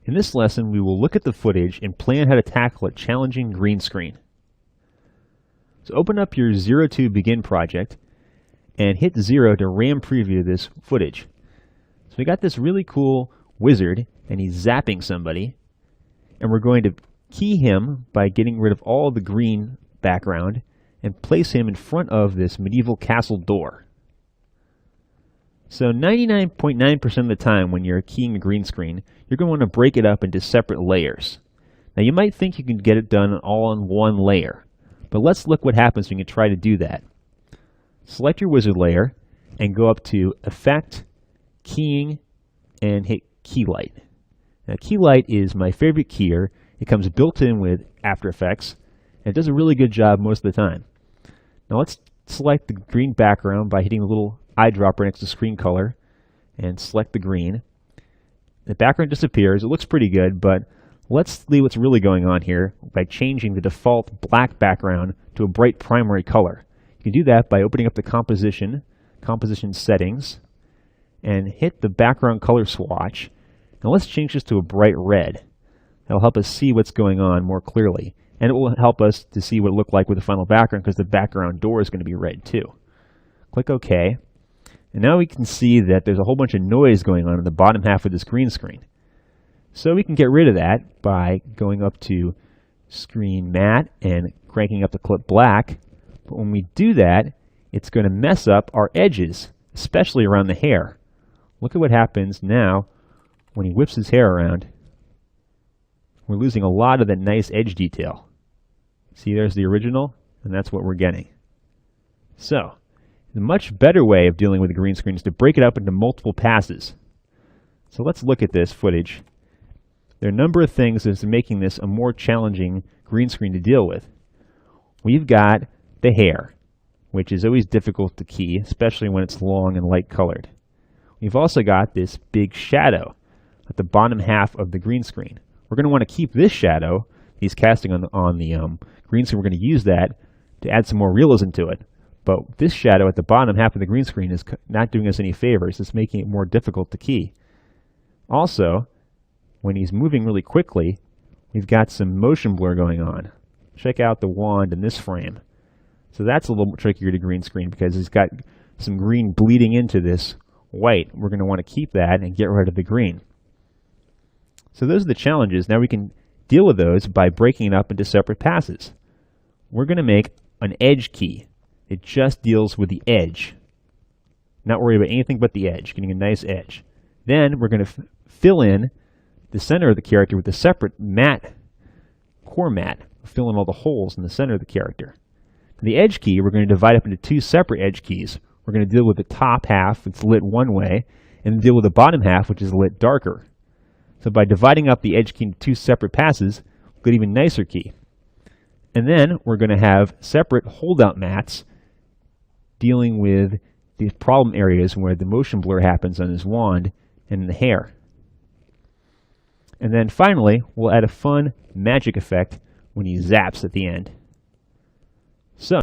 In this lesson, we will look at the footage and plan how to tackle a challenging green screen. So open up your 02 Begin project and hit 0 to RAM preview this footage. So we got this really cool wizard and he's zapping somebody, and we're going to key him by getting rid of all the green background and place him in front of this medieval castle door. So 99.9% of the time when you're keying a green screen, you're going to want to break it up into separate layers. Now you might think you can get it done all on one layer, but let's look what happens when you try to do that. Select your wizard layer and go up to Effect, Keying, and hit Key Light. Now Key Light is my favorite keyer. It comes built in with After Effects, and it does a really good job most of the time. Now let's select the green background by hitting the little eyedropper next to screen color and select the green. The background disappears. It looks pretty good, but let's see what's really going on here by changing the default black background to a bright primary color. You can do that by opening up the composition settings, and hit the background color swatch. Now let's change this to a bright red. That'll help us see what's going on more clearly, and it will help us to see what it looked like with the final background because the background door is going to be red too. Click OK, and now we can see that there's a whole bunch of noise going on in the bottom half of this green screen. So we can get rid of that by going up to Screen Matte and cranking up the clip black. But when we do that, it's going to mess up our edges, especially around the hair. Look at what happens now when he whips his hair around. We're losing a lot of that nice edge detail. See, there's the original, and that's what we're getting. So, the much better way of dealing with a green screen is to break it up into multiple passes. So let's look at this footage. There are a number of things that's making this a more challenging green screen to deal with. We've got the hair, which is always difficult to key, especially when it's long and light colored. We've also got this big shadow at the bottom half of the green screen. We're going to want to keep this shadow he's casting on the green screen. We're going to use that to add some more realism to it. But this shadow at the bottom half of the green screen is not doing us any favors. It's making it more difficult to key. Also, when he's moving really quickly, we've got some motion blur going on. Check out the wand in this frame. So that's a little trickier to green screen because he's got some green bleeding into this white. We're going to want to keep that and get rid of the green. So those are the challenges. Now we can deal with those by breaking it up into separate passes. We're going to make an edge key. It just deals with the edge. Not worry about anything but the edge, getting a nice edge. Then we're going to fill in the center of the character with a separate matte, core matte. Fill in all the holes in the center of the character. The edge key, we're going to divide up into two separate edge keys. We're going to deal with the top half, it's lit one way, and deal with the bottom half, which is lit darker. So by dividing up the edge key into two separate passes, we'll get an even nicer key. And then we're going to have separate holdout mats dealing with these problem areas where the motion blur happens on his wand and in the hair. And then finally, we'll add a fun magic effect when he zaps at the end. So